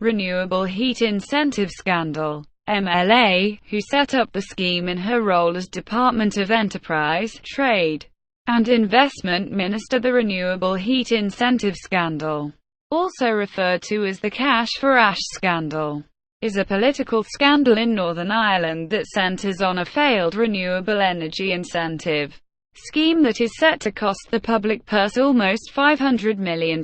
Renewable Heat Incentive scandal. MLA, who set up the scheme in her role as Department of Enterprise, Trade and Investment Minister. The Renewable Heat Incentive scandal, also referred to as the Cash for Ash scandal, is a political scandal in Northern Ireland that centres on a failed renewable energy incentive scheme that is set to cost the public purse almost £500 million.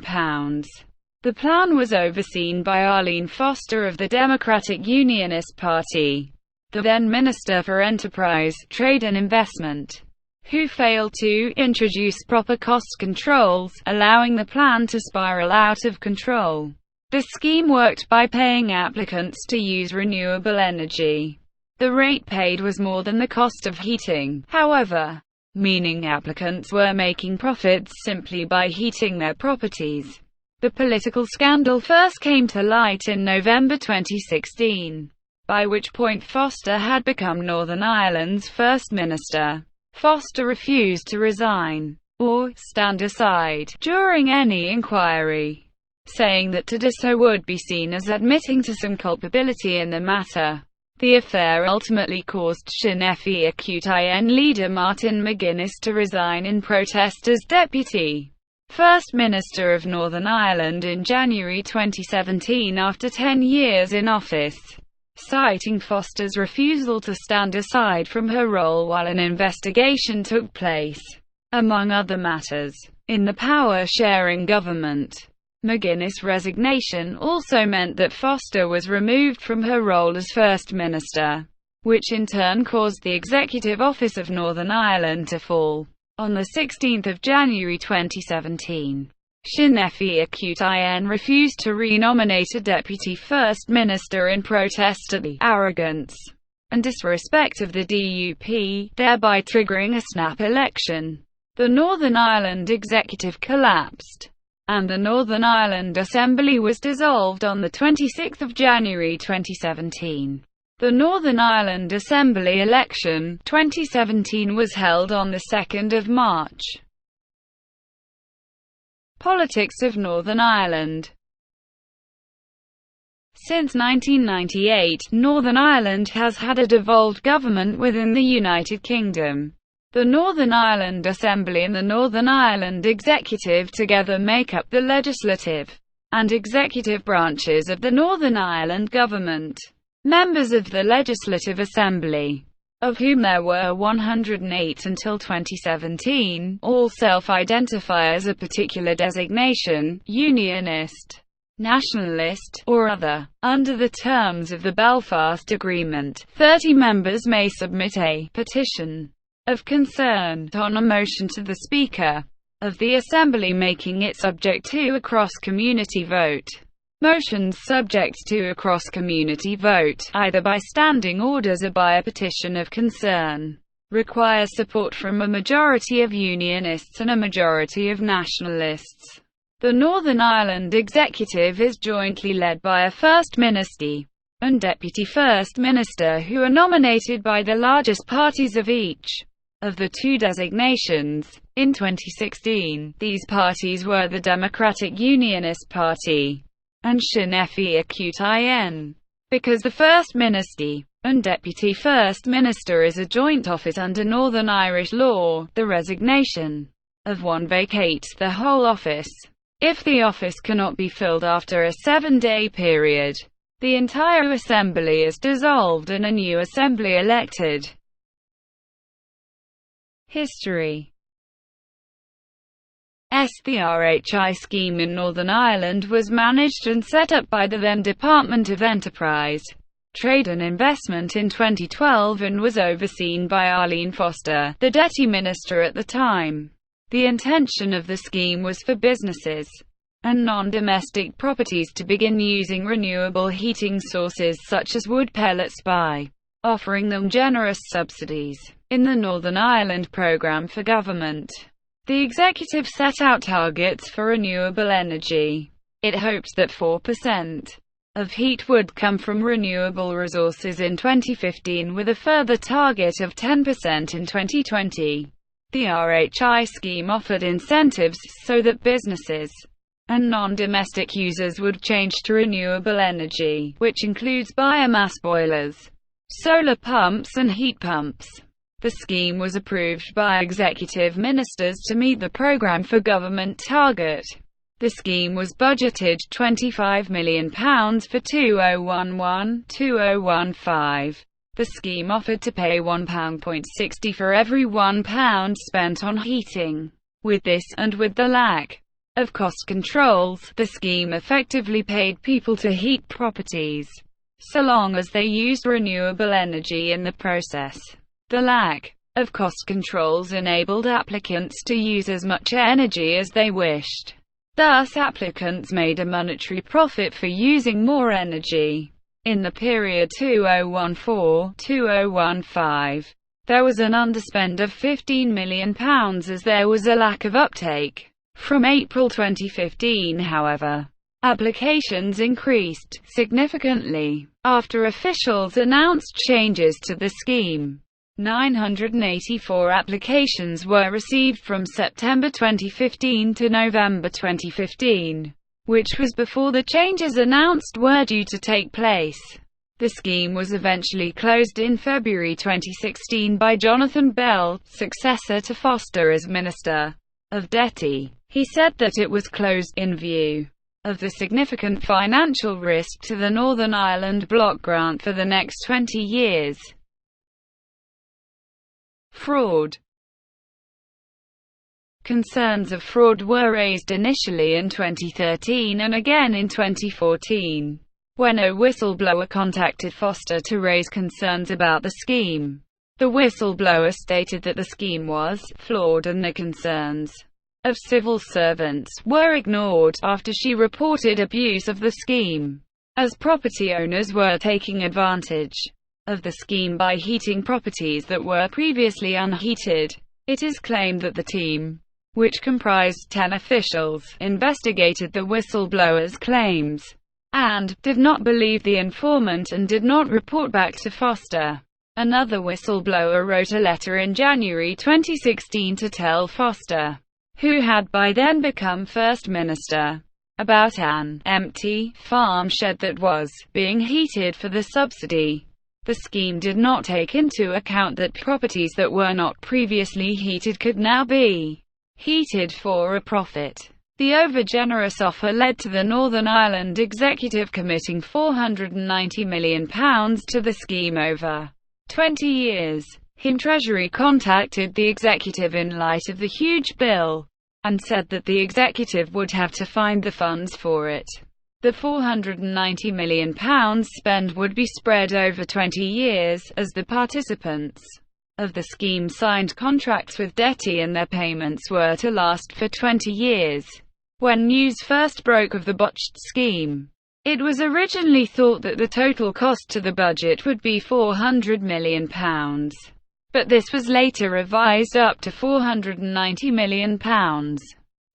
The plan was overseen by Arlene Foster of the Democratic Unionist Party, the then Minister for Enterprise, Trade and Investment, who failed to introduce proper cost controls, allowing the plan to spiral out of control. The scheme worked by paying applicants to use renewable energy. The rate paid was more than the cost of heating, however, meaning applicants were making profits simply by heating their properties. The political scandal first came to light in November 2016, by which point Foster had become Northern Ireland's First Minister. Foster refused to resign, or stand aside, during any inquiry, saying that to do so would be seen as admitting to some culpability in the matter. The affair ultimately caused Sinn Féin leader Martin McGuinness to resign in protest as Deputy First Minister of Northern Ireland in January 2017 after 10 years in office, citing Foster's refusal to stand aside from her role while an investigation took place, among other matters, in the power-sharing government. McGuinness' resignation also meant that Foster was removed from her role as First Minister, which in turn caused the Executive Office of Northern Ireland to fall. On 16 January 2017, Sinn Féin refused to re-nominate a Deputy First Minister in protest at the arrogance and disrespect of the DUP, thereby triggering a snap election. The Northern Ireland Executive collapsed, and the Northern Ireland Assembly was dissolved on 26 January 2017. The Northern Ireland Assembly election 2017 was held on 2 March. Politics of Northern Ireland. Since 1998, Northern Ireland has had a devolved government within the United Kingdom. The Northern Ireland Assembly and the Northern Ireland Executive together make up the legislative and executive branches of the Northern Ireland government. Members of the Legislative Assembly, of whom there were 108 until 2017, all self-identify as a particular designation, unionist, nationalist, or other. Under the terms of the Belfast Agreement, 30 members may submit a petition of concern on a motion to the Speaker of the Assembly, making it subject to a cross-community vote. Motions subject to a cross-community vote, either by standing orders or by a petition of concern, require support from a majority of Unionists and a majority of Nationalists. The Northern Ireland Executive is jointly led by a First Minister and Deputy First Minister who are nominated by the largest parties of each of the two designations. In 2016, these parties were the Democratic Unionist Party and Sinn Féin. Because the First Minister and Deputy First Minister is a joint office under Northern Irish law, the resignation of one vacates the whole office. If the office cannot be filled after a 7-day period, the entire Assembly is dissolved and a new Assembly elected. History. The RHI scheme in Northern Ireland was managed and set up by the then Department of Enterprise, Trade and Investment in 2012 and was overseen by Arlene Foster, the Deputy Minister at the time. The intention of the scheme was for businesses and non-domestic properties to begin using renewable heating sources such as wood pellets by offering them generous subsidies in the Northern Ireland Programme for Government. The executive set out targets for renewable energy. It hoped that 4% of heat would come from renewable resources in 2015 with a further target of 10% in 2020. The RHI scheme offered incentives so that businesses and non-domestic users would change to renewable energy, which includes biomass boilers, solar pumps and heat pumps. The scheme was approved by executive ministers to meet the programme for government target. The scheme was budgeted £25 million for 2011-2015. The scheme offered to pay £1.60 for every £1 spent on heating. With this, and with the lack of cost controls, the scheme effectively paid people to heat properties, so long as they used renewable energy in the process. The lack of cost controls enabled applicants to use as much energy as they wished. Thus, applicants made a monetary profit for using more energy. In the period 2014-2015, there was an underspend of £15 million as there was a lack of uptake. From April 2015, however, applications increased significantly after officials announced changes to the scheme. 984 applications were received from September 2015 to November 2015, which was before the changes announced were due to take place. The scheme was eventually closed in February 2016 by Jonathan Bell, successor to Foster as Minister of DETI. He said that it was closed in view of the significant financial risk to the Northern Ireland Block Grant for the next 20 years. Fraud. Concerns of fraud were raised initially in 2013 and again in 2014, when a whistleblower contacted Foster to raise concerns about the scheme. The whistleblower stated that the scheme was flawed and the concerns of civil servants were ignored after she reported abuse of the scheme, as property owners were taking advantage of the scheme by heating properties that were previously unheated. It is claimed that the team, which comprised 10 officials, investigated the whistleblower's claims and did not believe the informant and did not report back to Foster. Another whistleblower wrote a letter in January 2016 to tell Foster, who had by then become First Minister, about an empty farm shed that was being heated for the subsidy. The scheme did not take into account that properties that were not previously heated could now be heated for a profit. The over-generous offer led to the Northern Ireland Executive committing £490 million to the scheme over 20 years. Treasury contacted the executive in light of the huge bill, and said that the executive would have to find the funds for it. The £490 million spend would be spread over 20 years, as the participants of the scheme signed contracts with DETI and their payments were to last for 20 years. When news first broke of the botched scheme, it was originally thought that the total cost to the budget would be £400 million. But this was later revised up to £490 million.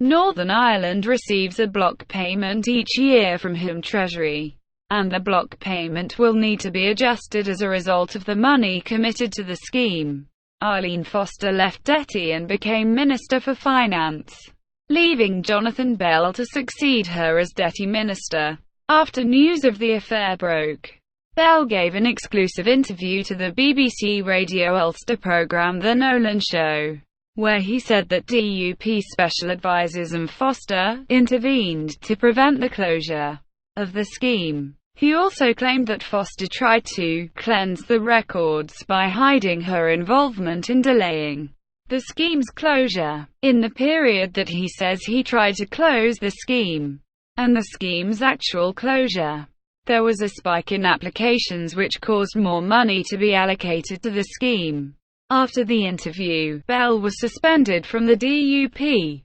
Northern Ireland receives a block payment each year from Home Treasury, and the block payment will need to be adjusted as a result of the money committed to the scheme. Arlene Foster left DETI and became Minister for Finance, leaving Jonathan Bell to succeed her as DETI Minister. After news of the affair broke, Bell gave an exclusive interview to the BBC Radio Ulster programme The Nolan Show, where he said that DUP special advisers and Foster intervened to prevent the closure of the scheme. He also claimed that Foster tried to cleanse the records by hiding her involvement in delaying the scheme's closure. In the period that he says he tried to close the scheme and the scheme's actual closure, there was a spike in applications which caused more money to be allocated to the scheme. After the interview, Bell was suspended from the DUP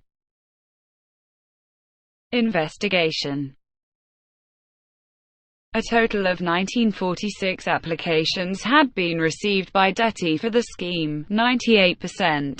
investigation. A total of 1946 applications had been received by DETI for the scheme. 98%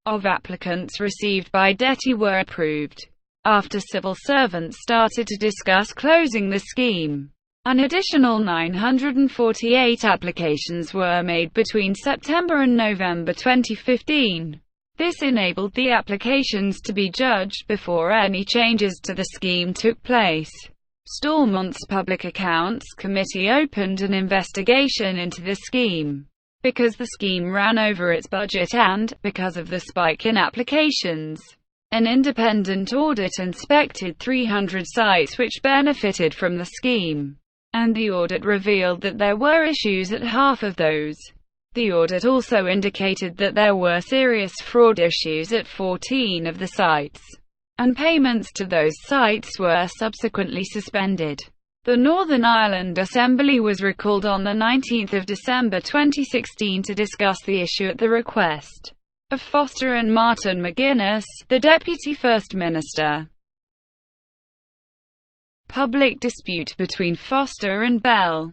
of applicants received by DETI were approved. After civil servants started to discuss closing the scheme, an additional 948 applications were made between September and November 2015. This enabled the applications to be judged before any changes to the scheme took place. Stormont's Public Accounts Committee opened an investigation into the scheme. Because the scheme ran over its budget and, because of the spike in applications, an independent audit inspected 300 sites which benefited from the scheme, and the audit revealed that there were issues at half of those. The audit also indicated that there were serious fraud issues at 14 of the sites, and payments to those sites were subsequently suspended. The Northern Ireland Assembly was recalled on 19 December 2016 to discuss the issue at the request of Foster and Martin McGuinness, the Deputy First Minister. Public dispute between Foster and Bell.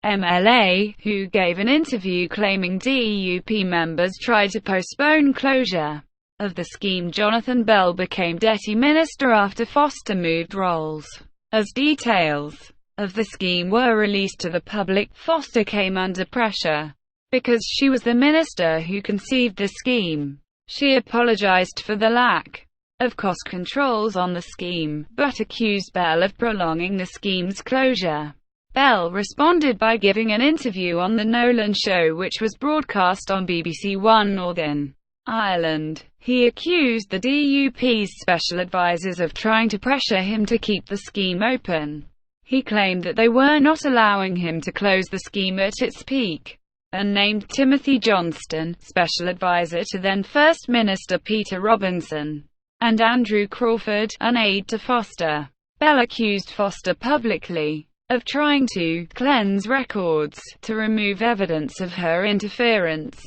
MLA, who gave an interview claiming DUP members tried to postpone closure of the scheme. Jonathan Bell became Deputy Minister after Foster moved roles. As details of the scheme were released to the public, Foster came under pressure. Because she was the minister who conceived the scheme, she apologized for the lack of cost controls on the scheme, but accused Bell of prolonging the scheme's closure. Bell responded by giving an interview on The Nolan Show, which was broadcast on BBC One Northern Ireland. He accused the DUP's special advisers of trying to pressure him to keep the scheme open. He claimed that they were not allowing him to close the scheme at its peak, and named Timothy Johnston, special advisor to then First Minister Peter Robinson, and Andrew Crawford, an aide to Foster. Bell accused Foster publicly of trying to cleanse records, to remove evidence of her interference.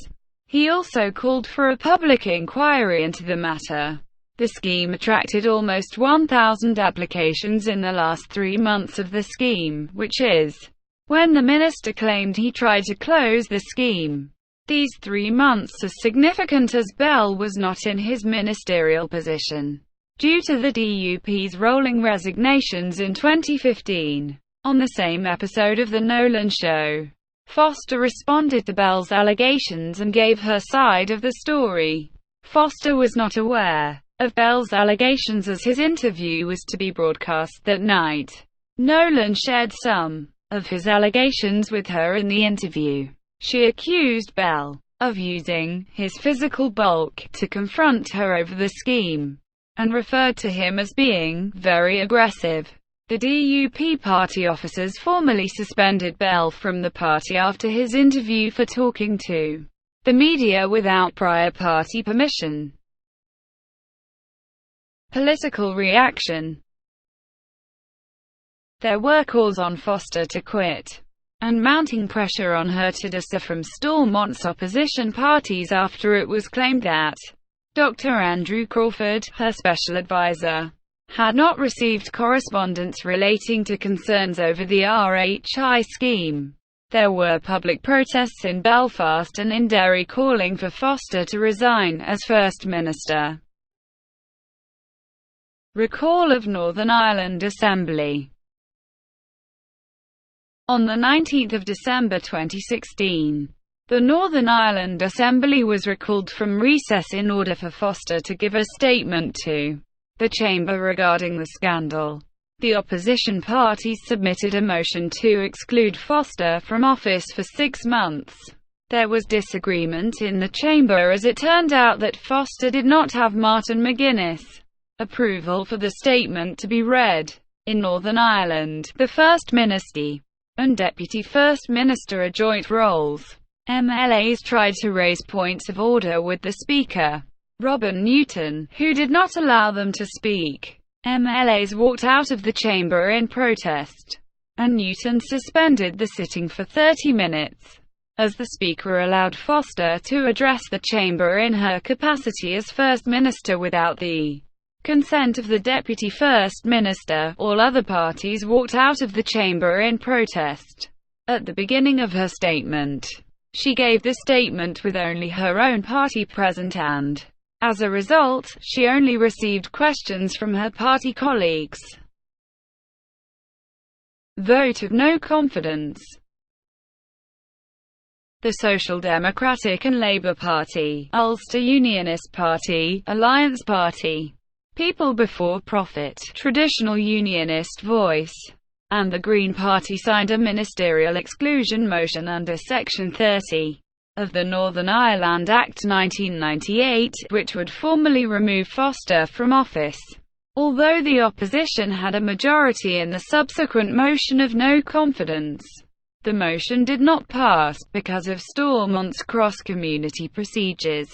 He also called for a public inquiry into the matter. The scheme attracted almost 1,000 applications in the last 3 months of the scheme, which is when the minister claimed he tried to close the scheme. These 3 months are significant as Bell was not in his ministerial position, due to the DUP's rolling resignations in 2015. On the same episode of The Nolan Show, Foster responded to Bell's allegations and gave her side of the story. Foster was not aware of Bell's allegations as his interview was to be broadcast that night. Nolan shared some of his allegations with her in the interview. She accused Bell of using his physical bulk to confront her over the scheme, and referred to him as being very aggressive. The DUP party officers formally suspended Bell from the party after his interview for talking to the media without prior party permission. Political reaction. There were calls on Foster to quit, and mounting pressure on her to disappear from Stormont's opposition parties after it was claimed that Dr. Andrew Crawford, her special advisor, had not received correspondence relating to concerns over the RHI scheme. There were public protests in Belfast and in Derry calling for Foster to resign as First Minister. Recall of Northern Ireland Assembly. On 19 December 2016, the Northern Ireland Assembly was recalled from recess in order for Foster to give a statement to the Chamber regarding the scandal. The opposition parties submitted a motion to exclude Foster from office for 6 months. There was disagreement in the Chamber as it turned out that Foster did not have Martin McGuinness' approval for the statement to be read. In Northern Ireland, the First Minister and Deputy First Minister are joint roles. MLAs tried to raise points of order with the Speaker, Robin Newton, who did not allow them to speak. MLAs walked out of the chamber in protest, and Newton suspended the sitting for 30 minutes, as the Speaker allowed Foster to address the chamber in her capacity as First Minister without the consent of the Deputy First Minister. All other parties walked out of the chamber in protest. At the beginning of her statement, she gave the statement with only her own party present and, as a result, she only received questions from her party colleagues. Vote of no confidence. the Social Democratic and Labour Party, Ulster Unionist Party, Alliance Party, People Before Profit, Traditional Unionist Voice, and the Green Party signed a ministerial exclusion motion under Section 30 of the Northern Ireland Act 1998, which would formally remove Foster from office. Although the opposition had a majority in the subsequent motion of no confidence, the motion did not pass because of Stormont's cross-community procedures.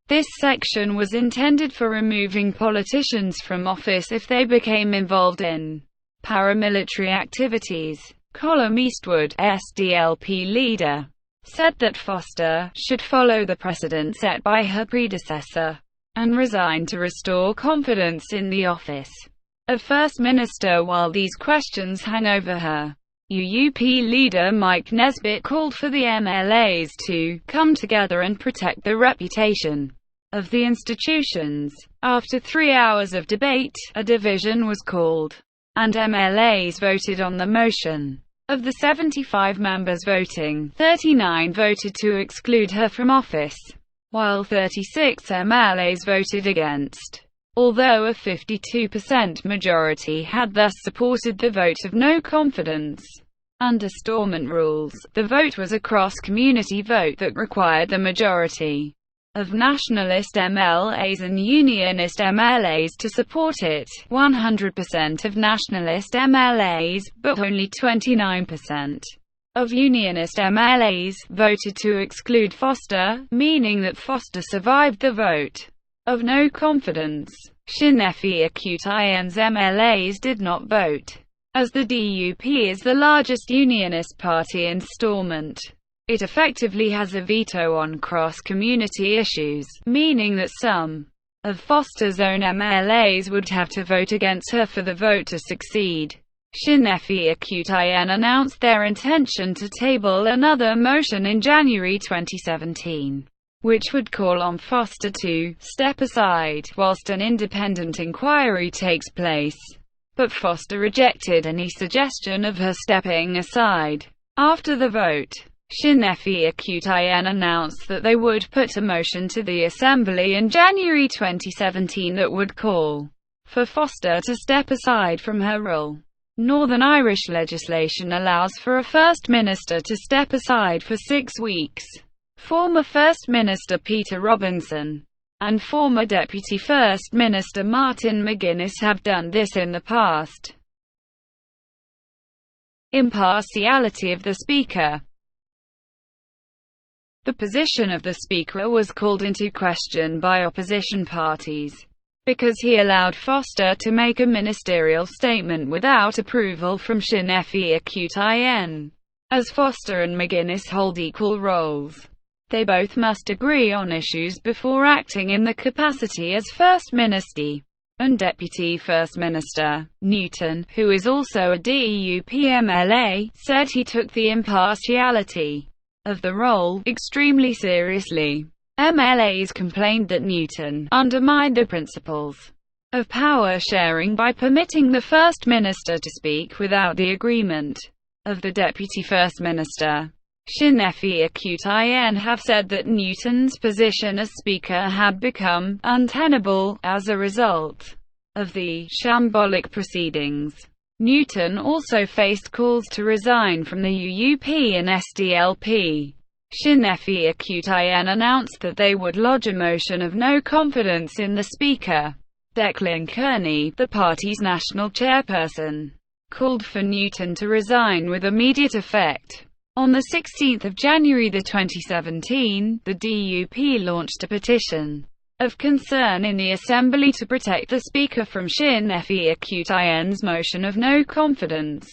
This section was intended for removing politicians from office if they became involved in paramilitary activities. Colm Eastwood, SDLP leader, said that Foster should follow the precedent set by her predecessor and resign to restore confidence in the office of First Minister while these questions hang over her. UUP leader Mike Nesbitt called for the MLAs to come together and protect the reputation of the institutions. After 3 hours of debate, a division was called, and MLAs voted on the motion. Of the 75 members voting, 39 voted to exclude her from office, while 36 MLAs voted against. Although a 52% majority had thus supported the vote of no confidence under Stormont rules, the vote was a cross-community vote that required the majority of nationalist MLAs and unionist MLAs to support it. 100% of nationalist MLAs, but only 29% of unionist MLAs, voted to exclude Foster, meaning that Foster survived the vote of no confidence. Sinn Féin's MLAs did not vote. As the DUP is the largest unionist party in Stormont, it effectively has a veto on cross-community issues, meaning that some of Foster's own MLAs would have to vote against her for the vote to succeed. Sinn Féin announced their intention to table another motion in January 2017, which would call on Foster to step aside whilst an independent inquiry takes place. But Foster rejected any suggestion of her stepping aside. After the vote, Sinn Féin announced that they would put a motion to the Assembly in January 2017 that would call for Foster to step aside from her role. Northern Irish legislation allows for a First Minister to step aside for 6 weeks. Former First Minister Peter Robinson and former Deputy First Minister Martin McGuinness have done this in the past. Impartiality of the Speaker. The position of the Speaker was called into question by opposition parties, because he allowed Foster to make a ministerial statement without approval from Sinn Féin. As Foster and McGuinness hold equal roles, they both must agree on issues before acting in the capacity as First Minister and Deputy First Minister. Newton, who is also a DUP MLA, said he took the impartiality of the role extremely seriously. MLAs complained that Newton undermined the principles of power sharing by permitting the First Minister to speak without the agreement of the Deputy First Minister. Sinn Féin have said that Newton's position as Speaker had become untenable as a result of the shambolic proceedings. Newton also faced calls to resign from the UUP and SDLP. Sinn Féin announced that they would lodge a motion of no confidence in the Speaker. Declan Kearney, the party's national chairperson, called for Newton to resign with immediate effect. On 16 January 2017, the DUP launched a petition of concern in the Assembly to protect the Speaker from Sinn Féin's motion of no confidence.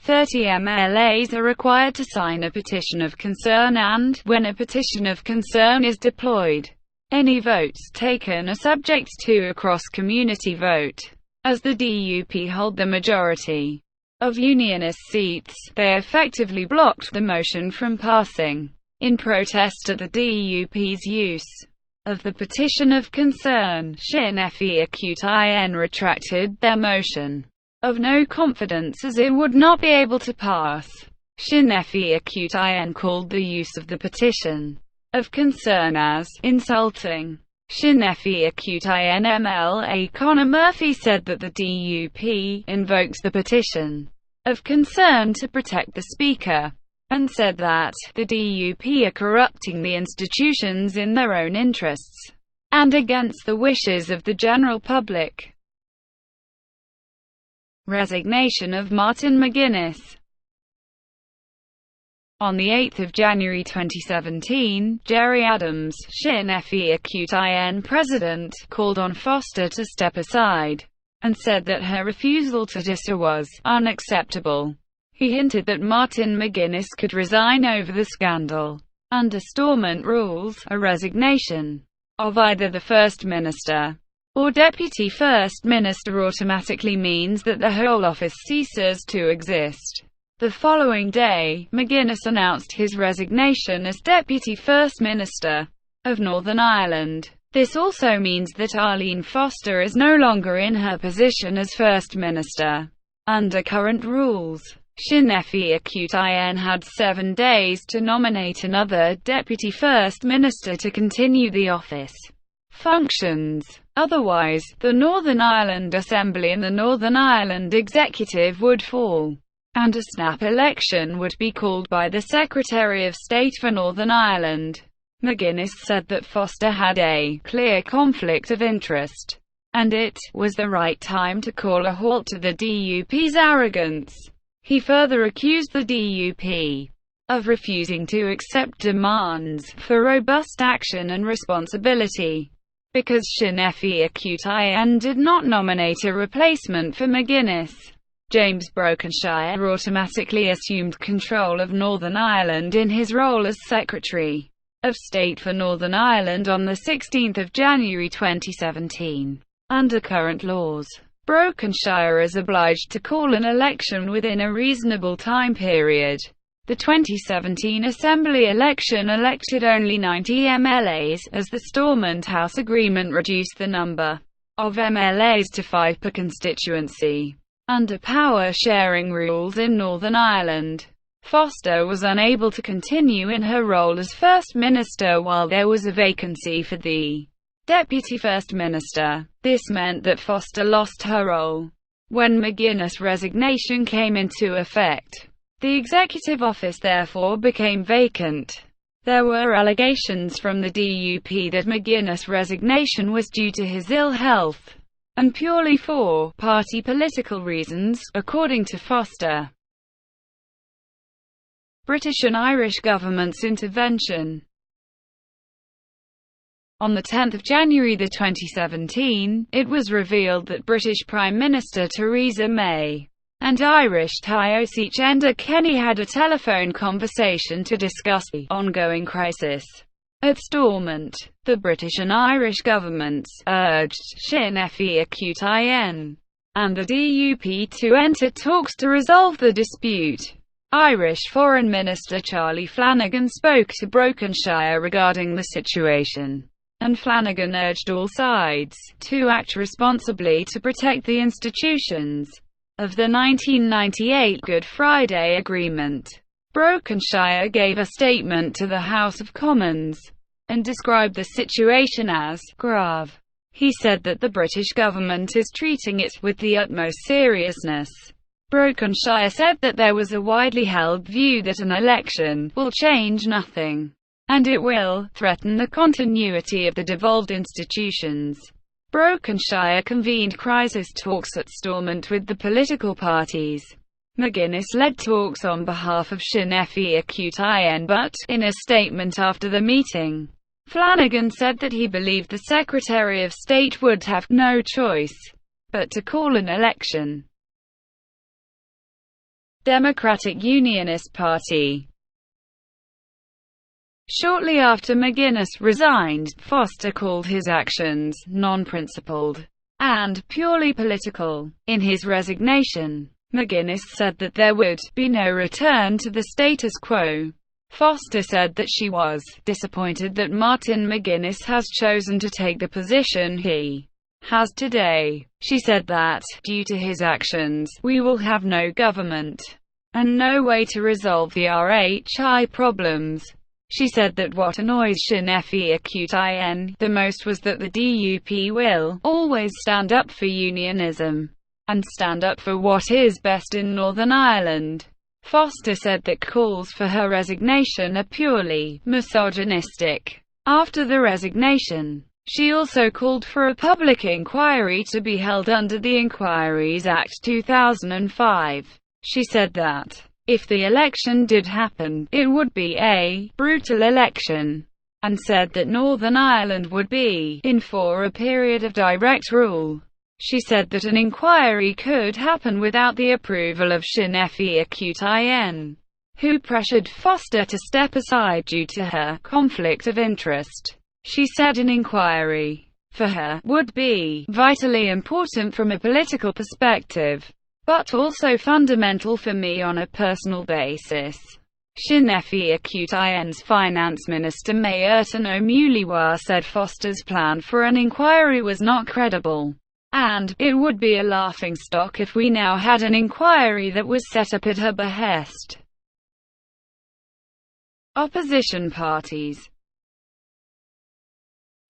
30 MLAs are required to sign a petition of concern and, when a petition of concern is deployed, any votes taken are subject to a cross-community vote. As the DUP hold the majority of unionist seats, they effectively blocked the motion from passing. In protest at the DUP's use of the petition of concern, Sinn Féin retracted their motion of no confidence as it would not be able to pass. Sinn Féin called the use of the petition of concern as insulting. Sinn Féin MLA Conor Murphy said that the DUP invokes the petition of concern to protect the Speaker, and said that the DUP are corrupting the institutions in their own interests and against the wishes of the general public. Resignation of Martin McGuinness. On 8 January 2017, Gerry Adams, Sinn Féin president, called on Foster to step aside, and said that her refusal to do so was unacceptable. He hinted that Martin McGuinness could resign over the scandal. Under Stormont rules, a resignation of either the First Minister or Deputy First Minister automatically means that the whole office ceases to exist. The following day, McGuinness announced his resignation as Deputy First Minister of Northern Ireland. This also means that Arlene Foster is no longer in her position as First Minister. Under current rules, Sinn Féin had 7 days to nominate another Deputy First Minister to continue the office functions. Otherwise, the Northern Ireland Assembly and the Northern Ireland Executive would fall, and a snap election would be called by the Secretary of State for Northern Ireland. McGuinness said that Foster had a clear conflict of interest, and it was the right time to call a halt to the DUP's arrogance. He further accused the DUP of refusing to accept demands for robust action and responsibility, because Sinn Féin did not nominate a replacement for McGuinness. James Brokenshire automatically assumed control of Northern Ireland in his role as Secretary of State for Northern Ireland on 16 January 2017. Under current laws, Brokenshire is obliged to call an election within a reasonable time period. The 2017 Assembly election elected only 90 MLAs, as the Stormont House Agreement reduced the number of MLAs to 5 per constituency. Under power-sharing rules in Northern Ireland, Foster was unable to continue in her role as First Minister while there was a vacancy for the Deputy First Minister. This meant that Foster lost her role. When McGuinness' resignation came into effect, the executive office therefore became vacant. There were allegations from the DUP that McGuinness' resignation was due to his ill health, and purely for party political reasons, according to Foster. British and Irish governments' intervention. On 10 January 2017, it was revealed that British Prime Minister Theresa May and Irish Taoiseach Enda Kenny had a telephone conversation to discuss the ongoing crisis at Stormont. The British and Irish governments urged Sinn Féin and the DUP to enter talks to resolve the dispute. Irish Foreign Minister Charlie Flanagan spoke to Brokenshire regarding the situation, and Flanagan urged all sides to act responsibly to protect the institutions of the 1998 Good Friday Agreement. Brokenshire gave a statement to the House of Commons and described the situation as grave. He said that the British government is treating it with the utmost seriousness. Brokenshire said that there was a widely held view that an election will change nothing, and it will threaten the continuity of the devolved institutions. Brokenshire convened crisis talks at Stormont with the political parties. McGuinness led talks on behalf of Sinn Féin, but, in a statement after the meeting, Flanagan said that he believed the Secretary of State would have no choice but to call an election. Democratic Unionist Party. Shortly after McGuinness resigned, Foster called his actions non-principled and purely political. In his resignation, McGuinness said that there would be no return to the status quo. Foster said that she was disappointed that Martin McGuinness has chosen to take the position he has today. She said that, due to his actions, we will have no government. and no way to resolve the RHI problems. She said that what annoys Sinn Féin the most was that the DUP will always stand up for unionism and stand up for what is best in Northern Ireland. Foster said that calls for her resignation are purely misogynistic. After the resignation, she also called for a public inquiry to be held under the Inquiries Act 2005. She said that if the election did happen, it would be a brutal election, and said that Northern Ireland would be in for a period of direct rule. She said that an inquiry could happen without the approval of Sinn Féin, who pressured Foster to step aside due to her conflict of interest. She said an inquiry, for her, would be vitally important from a political perspective, but also fundamental for me on a personal basis. Sinn Féin's Finance Minister Mayorton O'Muliwa said Foster's plan for an inquiry was not credible, and it would be a laughingstock if we now had an inquiry that was set up at her behest. Opposition parties.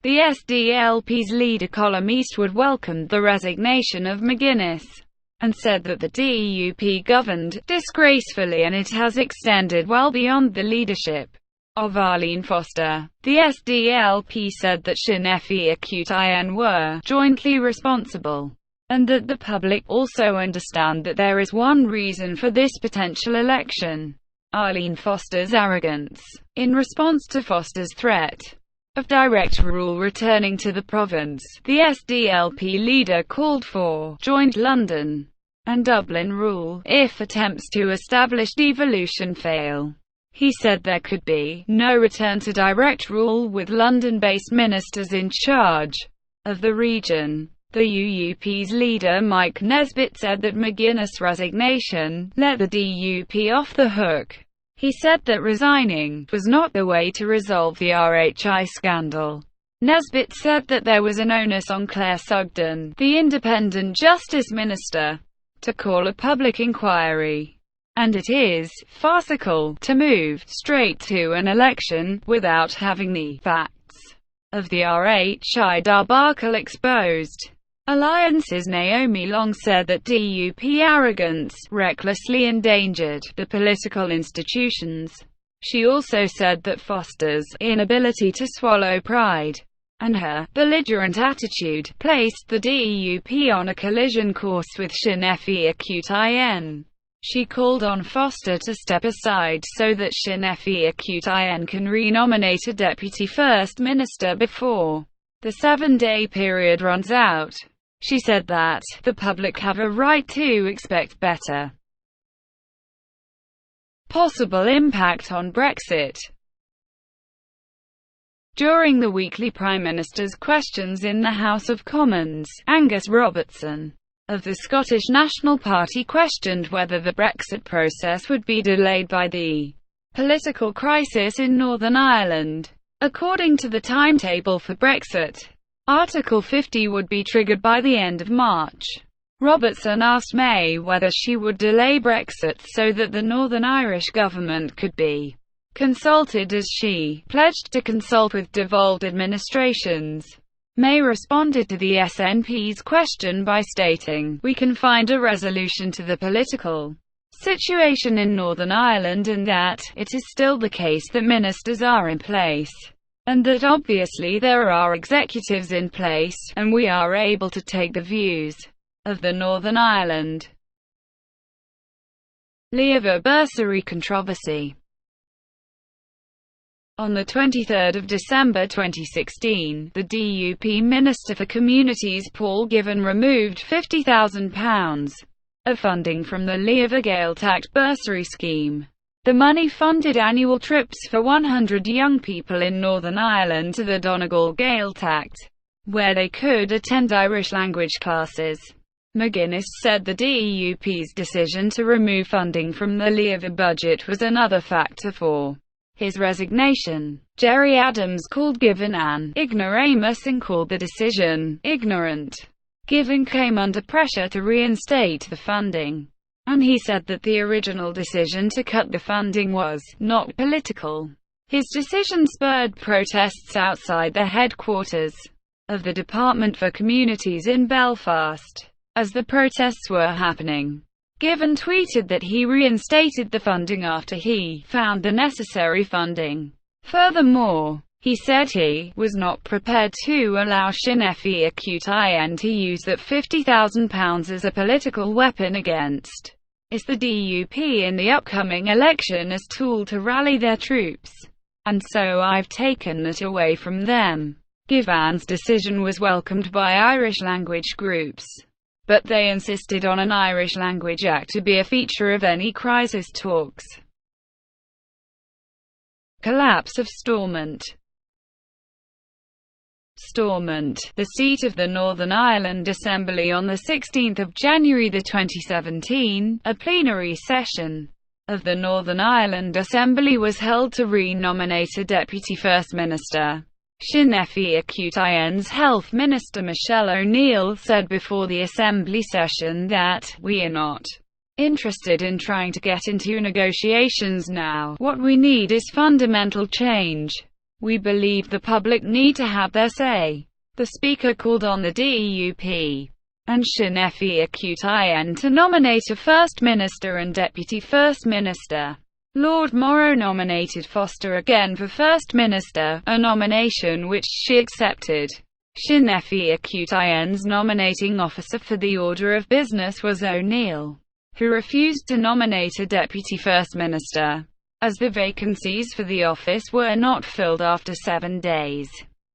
The SDLP's leader Colm Eastwood welcomed the resignation of McGuinness, and said that the DUP governed disgracefully and it has extended well beyond the leadership of Arlene Foster. The SDLP said that Sinn Féin were jointly responsible, and that the public also understand that there is one reason for this potential election: Arlene Foster's arrogance. In response to Foster's threat of direct rule returning to the province, the SDLP leader called for joint London and Dublin rule if attempts to establish devolution fail. He said there could be no return to direct rule with London-based ministers in charge of the region. The UUP's leader Mike Nesbitt said that McGuinness' resignation let the DUP off the hook. He said that resigning was not the way to resolve the RHI scandal. Nesbitt said that there was an onus on Claire Sugden, the independent Justice Minister, to call a public inquiry, and it is farcical to move straight to an election without having the facts of the RHI debacle exposed. Alliance's Naomi Long said that DUP arrogance recklessly endangered the political institutions. She also said that Foster's inability to swallow pride and her belligerent attitude placed the DUP on a collision course with Sinn Féin. She called on Foster to step aside so that Sinn Féin can re-nominate a deputy first minister before the 7-day period runs out. She said that the public have a right to expect better. Possible impact on Brexit. During the weekly Prime Minister's questions in the House of Commons, Angus Robertson of the Scottish National Party questioned whether the Brexit process would be delayed by the political crisis in Northern Ireland. According to the timetable for Brexit, Article 50 would be triggered by the end of March. Robertson asked May whether she would delay Brexit so that the Northern Irish government could be consulted, as she pledged to consult with devolved administrations. May responded to the SNP's question by stating, "We can find a resolution to the political situation in Northern Ireland and that it is still the case that ministers are in place, and that obviously there are executives in place, and we are able to take the views of the Northern Ireland." Líofa bursary controversy. On 23 December 2016, the DUP Minister for Communities Paul Givan removed £50,000 of funding from the Líofa Gaeltacht bursary scheme. The money funded annual trips for 100 young people in Northern Ireland to the Donegal Gaeltacht, where they could attend Irish language classes. McGuinness said the DUP's decision to remove funding from the Líofa budget was another factor for his resignation. Gerry Adams called Givan an ignoramus and called the decision ignorant. Givan came under pressure to reinstate the funding. and he said that the original decision to cut the funding was not political. His decision spurred protests outside the headquarters of the Department for Communities in Belfast. As the protests were happening, Given tweeted that he reinstated the funding after he found the necessary funding. Furthermore, he said he was not prepared to allow Sinn Féin to use that £50,000 as a political weapon against the DUP in the upcoming election as tool to rally their troops. And so I've taken that away from them. Given's decision was welcomed by Irish-language groups, but they insisted on an Irish Language Act to be a feature of any crisis talks. Collapse of Stormont. Stormont, the seat of the Northern Ireland Assembly, on 16 January 2017, a plenary session of the Northern Ireland Assembly was held to re-nominate a Deputy First Minister. Sinn Féin's Health Minister Michelle O'Neill said before the Assembly session that, "We are not interested in trying to get into negotiations now. What we need is fundamental change. We believe the public need to have their say." The Speaker called on the DUP and Sinn Féin to nominate a First Minister and Deputy First Minister. Lord Morrow nominated Foster again for First Minister, a nomination which she accepted. Sinn Féin's nominating officer for the order of business was O'Neill, who refused to nominate a Deputy First Minister, as the vacancies for the office were not filled after 7 days.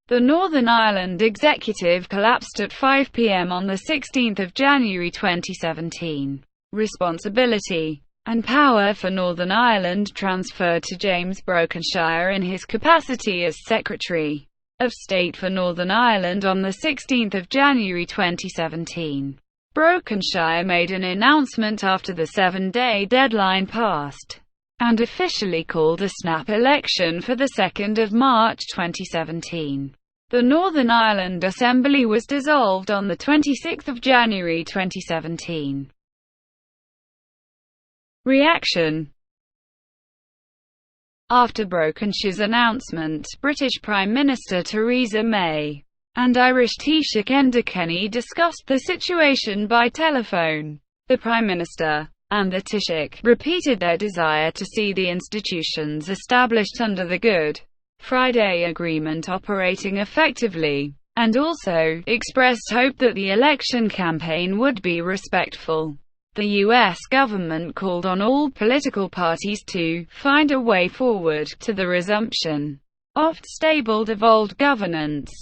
The Northern Ireland Executive collapsed at 5 p.m. on 16 January 2017. Responsibility and power for Northern Ireland transferred to James Brokenshire in his capacity as Secretary of State for Northern Ireland on 16 January 2017. Brokenshire made an announcement after the 7-day deadline passed, and officially called a snap election for 2 March 2017. The Northern Ireland Assembly was dissolved on 26 January 2017. Reaction. After Brokenshire's announcement, British Prime Minister Theresa May and Irish Taoiseach Enda Kenny discussed the situation by telephone. The Prime Minister and the Taoiseach repeated their desire to see the institutions established under the Good Friday Agreement operating effectively, and also expressed hope that the election campaign would be respectful. The US government called on all political parties to find a way forward to the resumption of stable devolved governance.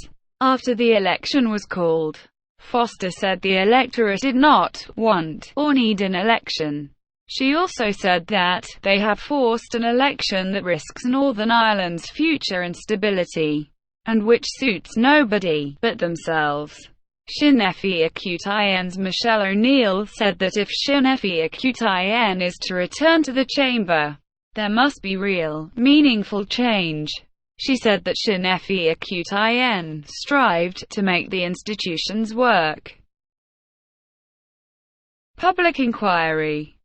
After the election was called, Foster said the electorate did not want or need an election. She also said that they have forced an election that risks Northern Ireland's future and stability, and which suits nobody but themselves. Sinn Féin's Michelle O'Neill said that if Sinn Féin is to return to the chamber, there must be real, meaningful change. She said that Sinn Féin strived to make the institutions work. Public inquiry.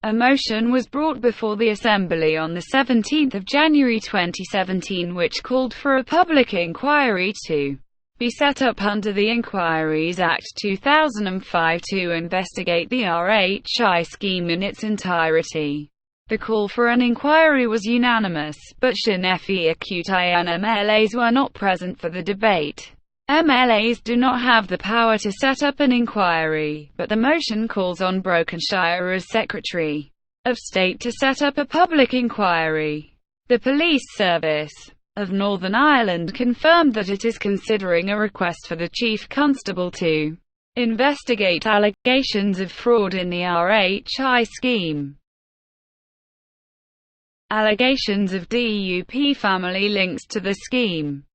A motion was brought before the Assembly on 17 January 2017 which called for a public inquiry to be set up under the Inquiries Act 2005 to investigate the RHI scheme in its entirety. The call for an inquiry was unanimous, but Sinn Féin MLAs were not present for the debate. MLAs do not have the power to set up an inquiry, but the motion calls on Brokenshire as Secretary of State to set up a public inquiry. The Police Service of Northern Ireland confirmed that it is considering a request for the Chief Constable to investigate allegations of fraud in the RHI scheme. Allegations of DUP family links to the scheme.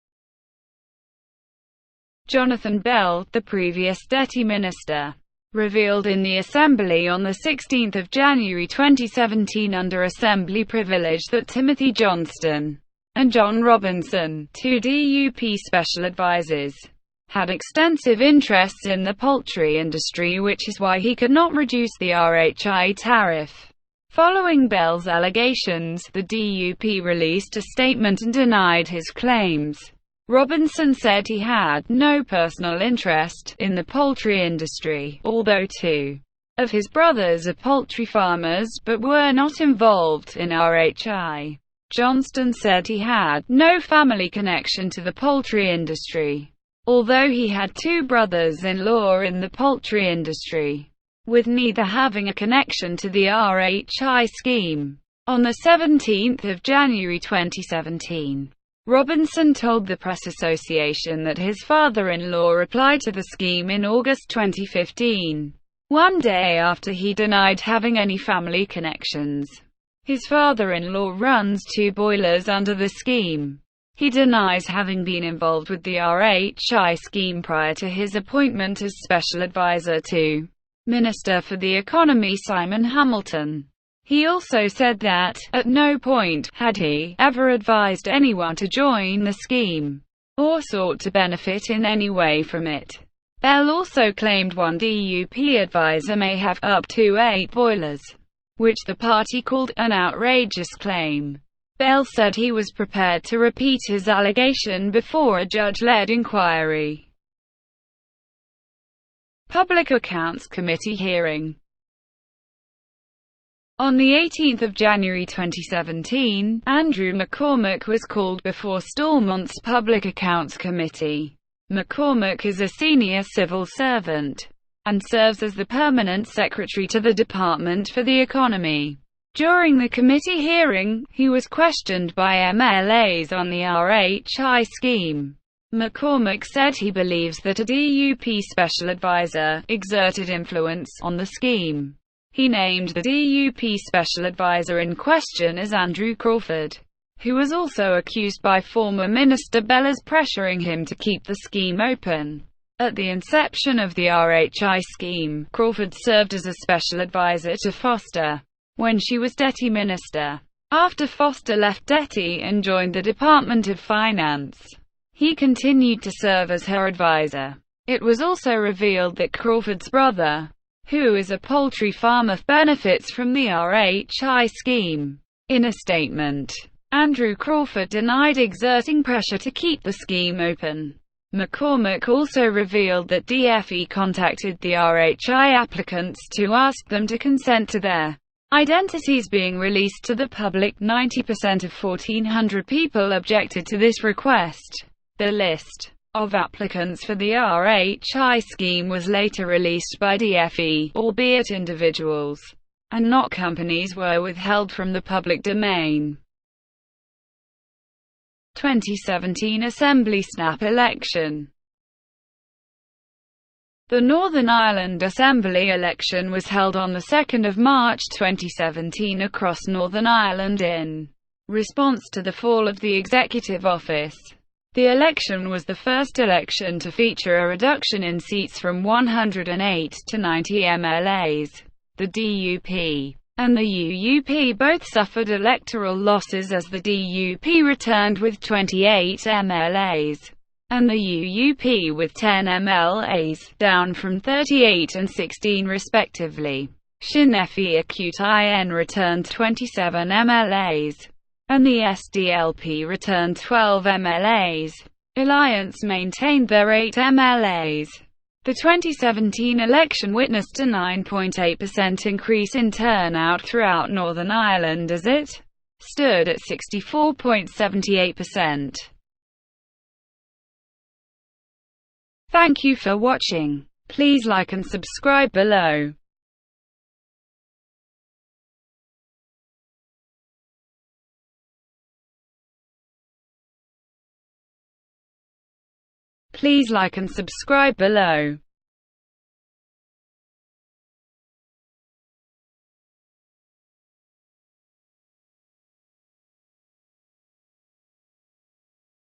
Jonathan Bell, the previous Deputy Minister, revealed in the Assembly on 16 January 2017 under Assembly privilege that Timothy Johnston and John Robinson, two DUP special advisers, had extensive interests in the poultry industry, which is why he could not reduce the RHI tariff. Following Bell's allegations, the DUP released a statement and denied his claims. Robinson said he had no personal interest in the poultry industry, although two of his brothers are poultry farmers, but were not involved in RHI. Johnston said he had no family connection to the poultry industry, although he had two brothers-in-law in the poultry industry, with neither having a connection to the RHI scheme. On 17 January 2017, Robinson told the Press Association that his father-in-law applied to the scheme in August 2015, one day after he denied having any family connections. His father-in-law runs two boilers under the scheme. He denies having been involved with the RHI scheme prior to his appointment as special advisor to Minister for the Economy Simon Hamilton. He also said that, at no point, had he ever advised anyone to join the scheme, or sought to benefit in any way from it. Bell also claimed one DUP advisor may have up to 8 boilers, which the party called an outrageous claim. Bell said he was prepared to repeat his allegation before a judge-led inquiry. Public Accounts Committee hearing. On 18 January 2017, Andrew McCormack was called before Stormont's Public Accounts Committee. McCormack is a senior civil servant and serves as the permanent secretary to the Department for the Economy. During the committee hearing, he was questioned by MLAs on the RHI scheme. McCormack said he believes that a DUP special advisor exerted influence on the scheme. He named the DUP special advisor in question as Andrew Crawford, who was also accused by former Minister Bell as pressuring him to keep the scheme open. At the inception of the RHI scheme, Crawford served as a special advisor to Foster when she was Deputy Minister. After Foster left Deputy and joined the Department of Finance, he continued to serve as her advisor. It was also revealed that Crawford's brother, who is a poultry farmer, benefits from the RHI scheme. In a statement, Andrew Crawford denied exerting pressure to keep the scheme open. McCormack also revealed that DFE contacted the RHI applicants to ask them to consent to their identities being released to the public. 90% of 1,400 people objected to this request. The list of applicants for the RHI scheme was later released by DFE, albeit individuals and not companies were withheld from the public domain. 2017 Assembly snap election. The Northern Ireland Assembly election was held on 2 March 2017 across Northern Ireland in response to the fall of the executive office. The election was the first election to feature a reduction in seats from 108 to 90 MLAs. The DUP and the UUP both suffered electoral losses as the DUP returned with 28 MLAs, and the UUP with 10 MLAs, down from 38 and 16 respectively. Sinn Féin returned 27 MLAs. And the SDLP returned 12 MLAs. Alliance maintained their 8 MLAs. The 2017 election witnessed a 9.8% increase in turnout throughout Northern Ireland as it stood at 64.78%. Thank you for watching. Please like and subscribe below. Please like and subscribe below.